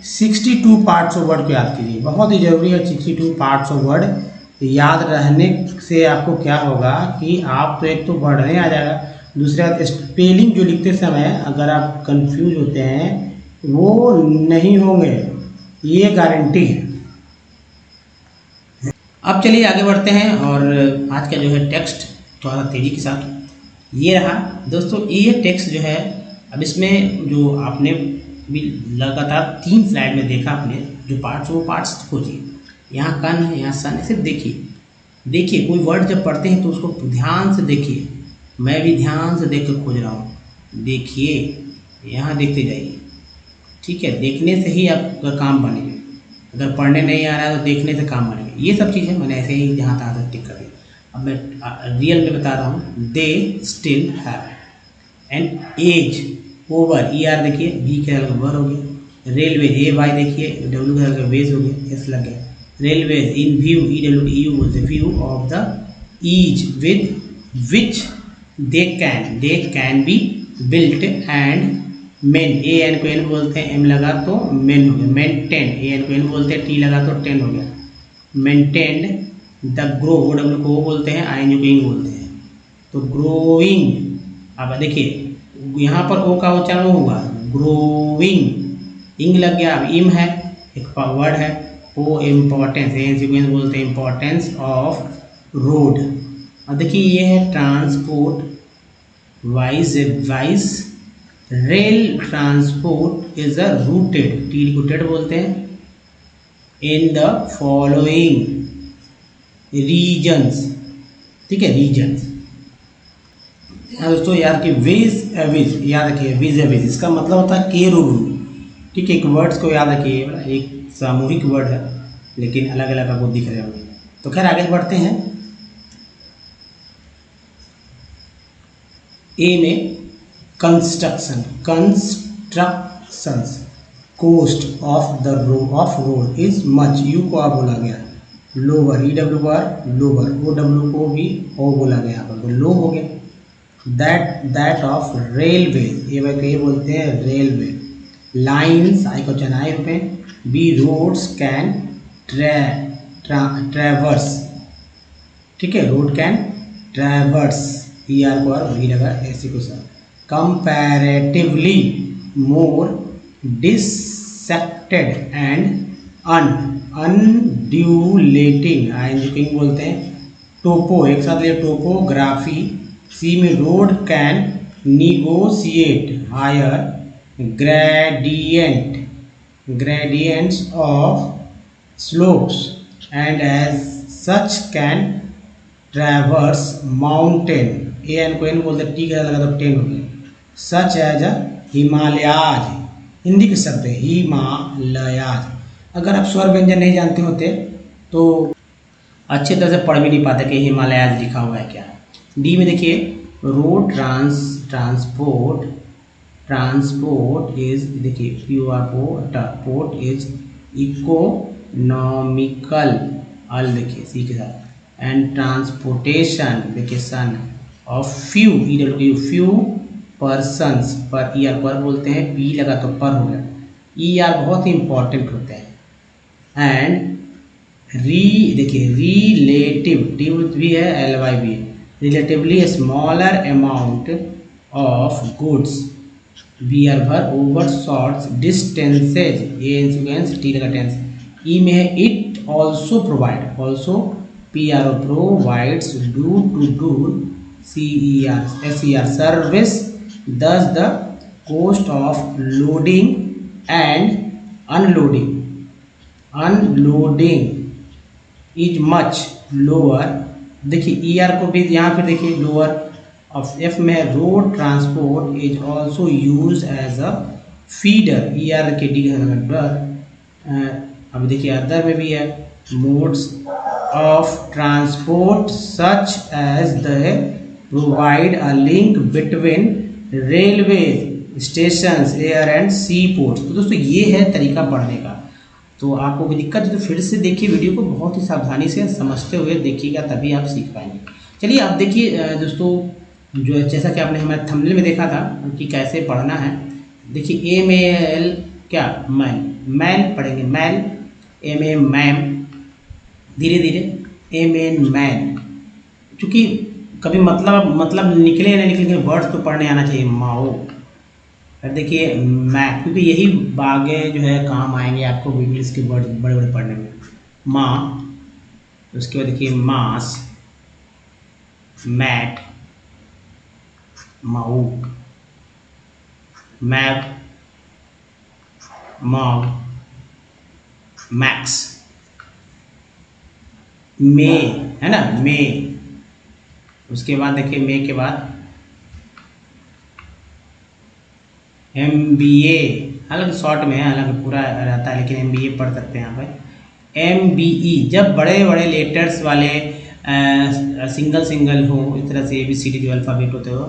62 पार्ट्स ऑफ वर्ड को याद कीजिए, बहुत ही जरूरी है 62 पार्ट्स ऑफ वर्ड याद रहने से आपको क्या होगा कि आप तो एक तो पढ़ने आ जाएगा, दूसरा स्पेलिंग जो लिखते समय अगर आप कंफ्यूज होते हैं वो नहीं होंगे, ये गारंटी है। अब चलिए आगे बढ़ते हैं, और आज का जो है टेक्स्ट थोड़ा तेज़ी के साथ ये रहा दोस्तों, ये टेक्स्ट जो है, अब इसमें जो आपने भी लगातार 3 स्लाइड में देखा आपने जो पार्ट्स, वो पार्ट्स खोजिए, यहाँ कन है, यहाँ सन है, सिर्फ देखिए कोई वर्ड जब पढ़ते हैं तो उसको ध्यान से देखिए, मैं भी ध्यान से देख कर खोज रहा हूँ, देखिए यहाँ देखते जाइए, ठीक है, देखने से ही आपका काम बनेगा, अगर पढ़ने नहीं आ रहा है तो देखने से काम बनेगा। ये सब चीज़ें मैंने ऐसे ही जहाँ तहाँ से टिक कर दिया। अब मैं रियल में बता रहा हूँ, they still have an edge over, E R देखिए, बी के अलग वर हो गया, रेलवे, ए वाई देखिए, डब्ल्यू के अलग वेज हो गया, एस लग गया, railways, in view, E W E U बोलते, view of the ease with which they can be built, and main, A N को एन बोलते हैं, एम लगा तो मेन हो गया, मेंटेन, ए एन को एन बोलते हैं, टी लगा तो टेन हो गया, maintained, the grow, O W को वो बोलते हैं, आई एन यू को इंग बोलते हैं तो ग्रोइंग। अब देखिए यहाँ पर ओ का उच्चारण होगा ग्रोइंग, इंग लग गया, अब इम है, एक वर्ड है, ओ इम्पोर्टेंस, ए एन सी को एन बोलते हैं, इम्पोर्टेंस ऑफ रोड। अब देखिए ये है transport, wise rail transport is a rooted, T को टेड बोलते हैं, इन द फॉलोइंग रीजन्स, ठीक है, रीजन्स। दोस्तों याद कि विज याद रखिए, विज इसका मतलब होता है के रूबरू, ठीक है, एक वर्ड्स को याद रखिए, एक सामूहिक वर्ड है, लेकिन अलग अलग आपको दिख रहे होंगे। तो खैर आगे बढ़ते हैं। ए में construction, constructions, cost of the road is much, U को आ बोला गया, lower, E W R lower, O W को भी ओ बोला गया, यहाँ पर तो लो हो गया। दैट ऑफ रेलवे, ये बोलते हैं रेलवे, लाइन्स, आई को चनाई रुपये, बी रोड्स कैन ट्रैवर्स, ठीक है, road can traverse, E R को आर भी लगा, ऐसी को सर, comparatively more dissected and undulating, आइंजिंग बोलते हैं, टोपो, एक साथ ले, टोपोग्राफी, सी में road can negotiate higher gradients of slopes and as such can traverse mountain, A N को एन बोलते, टी का लगा तो टेन हो गया, such as a Himalayas, Hindi के शब्द है हिमालयाज। अगर आप स्वर व्यंजन नहीं जानते होते तो अच्छे तरह से पढ़ भी नहीं पाते कि हिमालयाज लिखा हुआ है क्या। डी में देखिए रोड ट्रांसपोर्ट इज, देखिए पोर्ट इज इकोनॉमिकल, अल देखिए सी के साथ, एंड ट्रांसपोर्टेशन देखिए सन ऑफ फ्यू पर्सन्स, पर ई आर पर बोलते हैं, पी लगा तो पर हो गया, ई आर बहुत ही इंपॉर्टेंट होते हैं, एंड देखिए रिलेटिव, टी भी है, एल वाई भी है, relatively smaller amount of goods we are भर over shorts distances, a in sequence, T लगा टेंस, ई में है it also provide, also P R O provides, door to door, C E R S E R service, thus the cost of loading and unloading is much lower, देखिए ई R को भी यहाँ पे देखिए lower, off F में road transport is also use as a feeder, E R K D अब देखिए other में भी है, modes of transport such as the provide a link between railway stations, air and sea ports. तो दोस्तों ये है तरीका पढ़ने का। तो आपको कोई दिक्कत है तो फिर से देखिए वीडियो को, बहुत ही सावधानी से समझते हुए देखिएगा, तभी आप सीख पाएंगे। चलिए अब देखिए दोस्तों, जो जैसा कि आपने हमारे थंबनेल में देखा था कि कैसे पढ़ना है, देखिए ए में एल क्या, मैन पढ़ेंगे, मैन, ए में मैम, धीरे धीरे ए में मैन, चूँकि कभी मतलब निकले या नहीं निकले, वर्ड्स तो पढ़ने आना चाहिए, माओ। फिर देखिए मैप, क्योंकि यही आगे जो है काम आएंगे आपको इंग्लिश के वर्ड बड़े बड़े पढ़ने में, माँ, उसके बाद देखिए मास, मैट, माऊ, मैप, मॉम, मैक्स, मे, है ना, मे, उसके बाद देखिए मे के बाद MBA, हालांकि शॉर्ट में है, हालांकि पूरा रहता है, लेकिन MBA पढ़ सकते हैं यहाँ पे। MBE जब बड़े बड़े लेटर्स वाले सिंगल हो, इस तरह से ABCD जो अल्फ़ाबेट होते हो,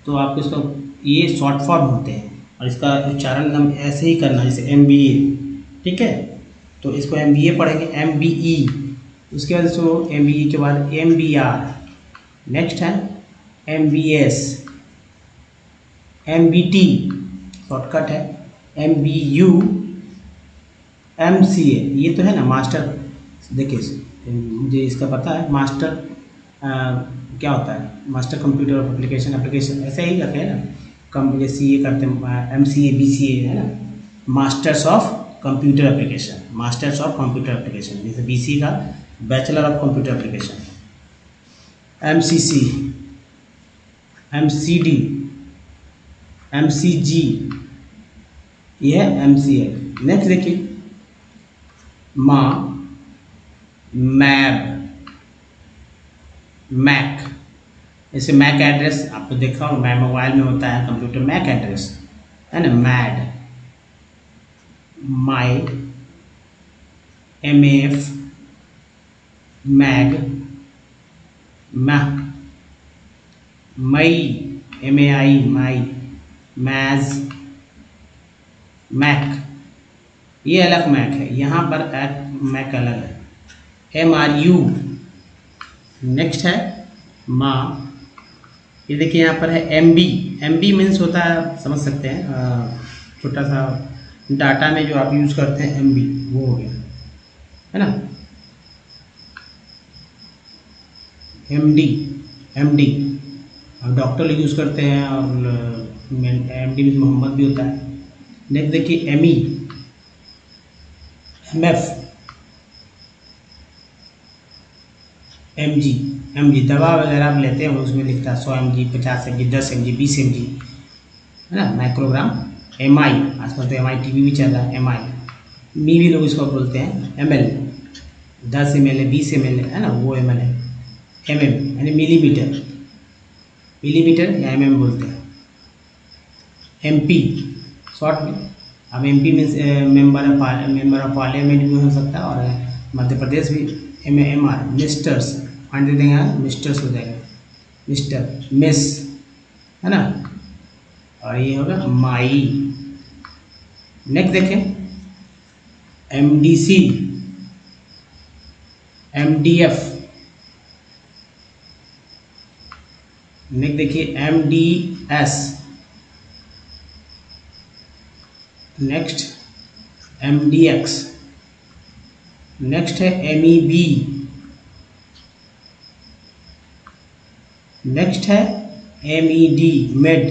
तो आपको इसको ये शॉर्ट फॉर्म होते हैं, और इसका उच्चारण हम ऐसे ही करना, जैसे MBA, ठीक है। तो इसको MBA पढ़ेंगे, MBE, उसके बाद इसको MBE के बाद MBR, नेक्स्ट है MBS, MBT शॉर्टकट है, MBU, MCA, ये तो है ना मास्टर, देखिए मुझे इसका पता है, मास्टर क्या होता है, मास्टर कंप्यूटर एप्लीकेशन ऐसे ही करते हैं ना, कम जैसे ये करते हैं, MCA BCA है ना, मास्टर्स ऑफ कंप्यूटर एप्लीकेशन, जैसे BC का bachelor of computer application, MCC, MCD, MCG, ये है MCA। नेक्स्ट देखिए माँ, मैब, मैक, जैसे मैक एड्रेस आपको देखा हो, मैक मोबाइल में होता है, कंप्यूटर मैक एड्रेस है ना, मैड, माई, MAF, मैग, मैक, मई, MAI, माई, मैज, मैक, ये अलग मैक है, यहाँ पर मैक अलग है। MRU, नेक्स्ट है माँ। ये देखिए यहाँ पर है MB। MB मीन्स होता है, समझ सकते हैं, छोटा सा डाटा में जो आप यूज़ करते हैं MB, वो हो गया, है ना। MD अब डॉक्टर लोग यूज़ करते हैं, और MD मीन्स मोहम्मद भी होता है। नेक्स्ट देखिए ME, MF, MG दवा वगैरह आप लेते हैं, उसमें लिखता है 100 mg, 50 mg, 10 mg, 20 mg, है ना, माइक्रोग्राम। MI, आजकल तो MI TV भी चल रहा है, MI मी भी लोग इसको बोलते हैं। ML 10 ml है, 20 ml है ना, वो ML है। MM यानी मिलीमीटर या MM बोलते हैं। MP शॉर्ट में, अब MP means member of parliament भी हो सकता है, और मध्य प्रदेश भी। MR मिस्टर्स, मान दे देंगे यहाँ, मिस्टर्स हो जाएगा, मिस्टर, मिस, है ना, और ये होगा माई। नेक्स्ट देखें MDC, MDF, नेक्स्ट देखिए MDS, नेक्स्ट MDX, नेक्स्ट है MEB, नेक्स्ट है MED, मेड,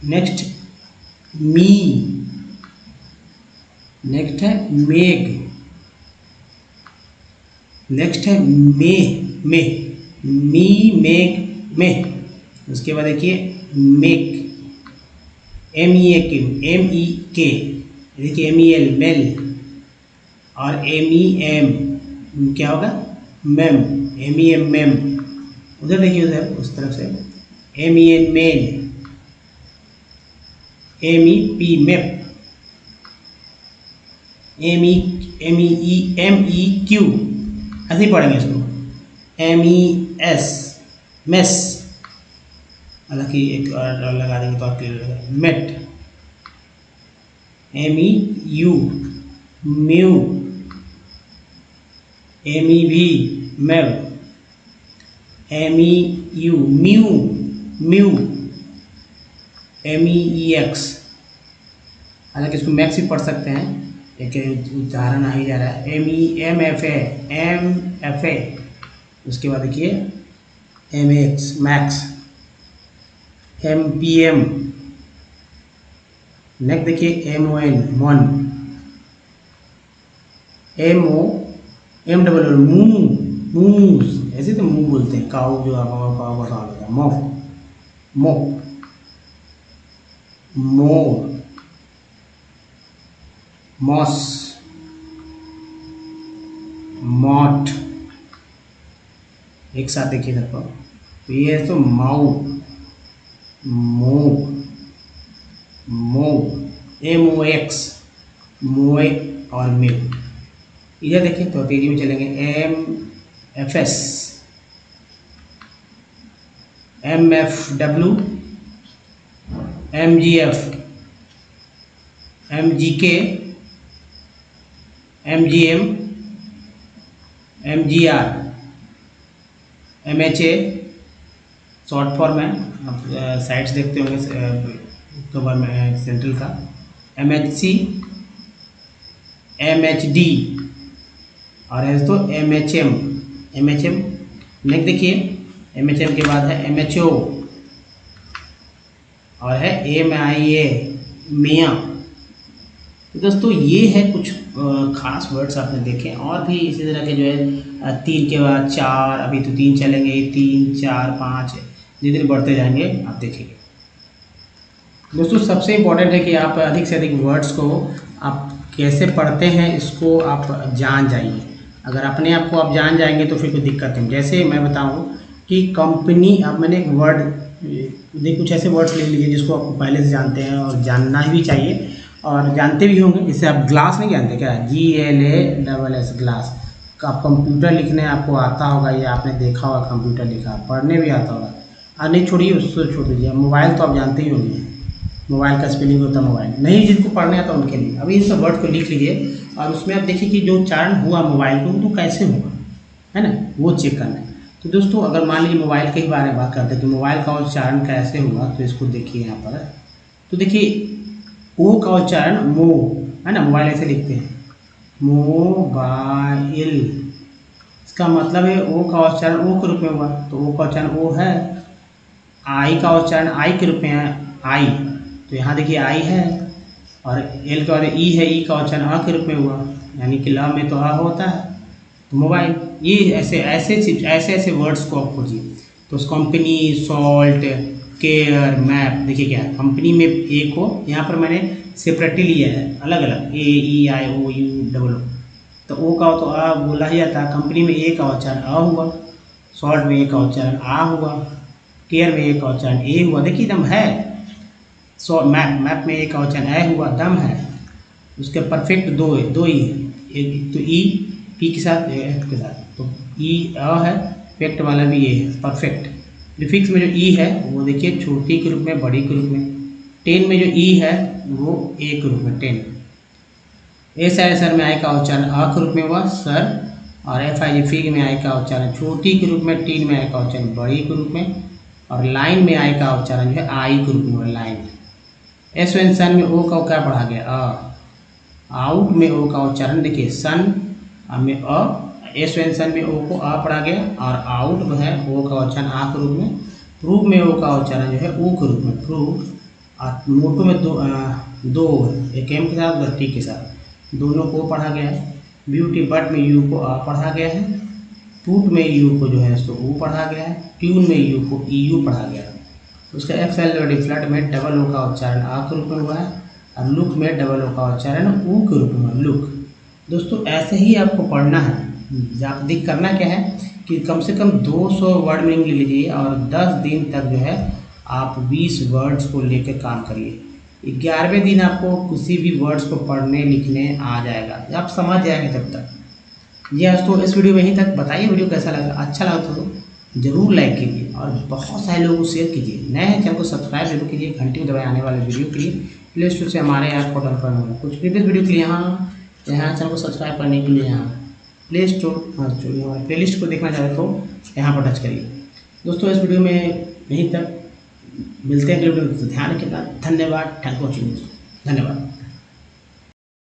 नेक्स्ट मी, नेक्स्ट है मेग, नेक्स्ट है मे, मी, मेग, मे। उसके बाद देखिए मेक, MEK, देखिए MEL, मेल, और MEM क्या होगा, मेम, MEM, मेम। उधर देखिए, उधर उस तरफ से MEN, main, MEP, map, MEQ, ऐसे ही पढ़ेंगे इसको। MES, मेस, हालांकि एक और लगा देंगे तो क्लियर हो जाएगा। मेट, MEU, म्यू, MEV, मेव, MEU, म्यू, MEX, हालांकि इसको मैक्स भी पढ़ सकते हैं, एक उदाहरण आ ही जा रहा है। MFA, उसके बाद देखिए MAX, मैक्स, MPM, नेक्स्ट देखिए MON, मॉन, MOM, मूस, ऐसे तो मुंह बोलते हैं, काऊ जो आप काऊ का साउंड होता है, मोक, मोर, मॉस, मॉट। एक साथ देखिए इधर पर, तो ये है तो माऊ, मो, MOX, मोए और मिल। इधर देखिए तो तेजी में चलेंगे, MFS, MFW, MGF, MGK, MGM, MGR, MHA short form है, आप साइट्स देखते होंगे गवर्नमेंट सेंट्रल का। MHC, MHD, और है तो MHM। नेक्स्ट देखिए MHM के बाद है MHO, और है MIA, मियाँ। तो दोस्तों ये है कुछ खास वर्ड्स आपने देखे, और भी इसी तरह के जो है 3 के बाद 4, अभी तो 3 चलेंगे, 3, 4, 5 धीरे धीरे बढ़ते जाएंगे, आप देखेंगे। दोस्तों सबसे इम्पोर्टेंट है कि आप अधिक से अधिक वर्ड्स को आप कैसे पढ़ते हैं, इसको आप जान जाइए। अगर अपने आप को आप जान जाएंगे तो फिर कोई दिक्कत नहीं। जैसे मैं बताऊं कि कंपनी, अब मैंने एक वर्ड, कुछ ऐसे वर्ड्स ले लीजिए जिसको आप पहले से जानते हैं और जानना ही चाहिए, और जानते भी होंगे, जैसे आप ग्लास नहीं जानते क्या, GLASS ग्लास का कंप्यूटर लिखने आपको आता होगा या आपने देखा होगा कंप्यूटर लिखा, पढ़ने भी आता होगा। नहीं छोड़िए, उससे छोड़ दीजिए, मोबाइल तो आप जानते ही होंगे, मोबाइल का स्पेलिंग होता है मोबाइल, नहीं जिनको पढ़ने आता उनके लिए। अभी इन सब वर्ड को लिख लीजिए और उसमें आप देखिए कि जो उच्चारण हुआ मोबाइल को तो कैसे हुआ, है ना, वो चेक करना है। तो दोस्तों अगर मान लीजिए मोबाइल के ही बारे में बात करते हैं कि मोबाइल का उच्चारण कैसे हुआ, तो इसको देखिए यहाँ पर। तो देखिए ओ का उच्चारण मो, है ना, मोबाइल ऐसे लिखते हैं मोबाइल, इसका मतलब है ओ का उच्चारण ओ के रूप में हुआ, तो ओ का उच्चारण ओ है। आई का उच्चारण आई के रूप में है, आई, तो यहाँ देखिए आई है। और एल का और ई है, ई का उच्चारण अ के रूप में हुआ, यानी कि ल में तो अ होता है, तो मोबाइल। ये ऐसे ऐसे वर्ड्स को आप खोजिए। तो कंपनी, सॉल्ट, केयर, मैप, देखिए क्या कंपनी में ए को यहाँ पर मैंने सेपरेटली लिया है, अलग अलग, AEIOU। तो ओ का तो आ बोला ही जाता है, कंपनी में ए का उच्चारण अ हुआ, सॉल्ट में ए का उच्चारण आ हुआ, केयर में ए का उच्चारण ए हुआ, देखिए दम है। सो मैप में ए का उच्चारण ए हुआ, दम है। उसके परफेक्ट दो ही है, एक तो ई पी के साथ, एफ के साथ, तो ई अ है, फेक्ट वाला भी ये है, परफेक्ट। प्रीफिक्स में जो ई है वो देखिए छोटी के रूप में, बड़ी के रूप में। टेन में जो ई है वो ए के रूप में, टेन। एस आई सर में आई का उच्चारण अ के रूप में हुआ, सर। और FIG में आई का उच्चारण छोटी के रूप में, टीन में आई का उच्चारण बड़ी के रूप में। और लाइन में आई का उच्चारण जो है आई के रूप में हुआ, लाइन। एस सन में ओ का क्या पढ़ा गया, अ। आउट में ओ का उच्चारण देखिए सन में अ, एस सन में ओ को आ पढ़ा गया, और आउट में है ओ का उच्चारण आ के रूप में। प्रूव में ओ का उच्चारण जो है ओ के रूप में, प्रूव। और मोटो में दो एक एम के साथ और टी के साथ, दोनों को पढ़ा गया है। ब्यूटी बट में यू को आ पढ़ा गया है। टूट में यू को जो है इसको ओ पढ़ा गया है। ट्यून में यू को EU पढ़ा गया है। उसका एक्सेल फ्लड में डबल ओ का उच्चारण आ के रूप में हुआ है, और लुक में डबल ओ का उच्चारण ऊ के रूप में, लुक। दोस्तों ऐसे ही आपको पढ़ना है। आप दिख करना क्या है कि कम से कम 200 वर्ड मीनिंग ले लीजिए, और 10 दिन तक जो है आप 20 वर्ड्स को लेकर काम करिए। 11वें दिन आपको किसी भी वर्ड्स को पढ़ने लिखने आ जाएगा, आप समझ जाएंगे तब तक। जी दोस्तों इस वीडियो में यहीं तक। बताइए वीडियो कैसा लगा, अच्छा लगा तो जरूर लाइक कीजिए और बहुत सारे लोगों को शेयर कीजिए। नए हैं चैनल को सब्सक्राइब जरूर कीजिए, घंटी को दबाए आने वाले वीडियो के लिए। प्ले स्टोर से हमारे ऐप को डाउनलोड करना होगा, कुछ प्रीवियस वीडियो के लिए यहाँ चैनल को सब्सक्राइब करने के लिए यहाँ प्ले स्टोर, हमारे प्ले लिस्ट को देखना चाहते तो यहाँ पर टच करिए। दोस्तों इस वीडियो में यहीं तक, मिलते हैं अगले वीडियो में। ध्यान रखिएगा, धन्यवाद, थैंक यू वॉचिंग, धन्यवाद।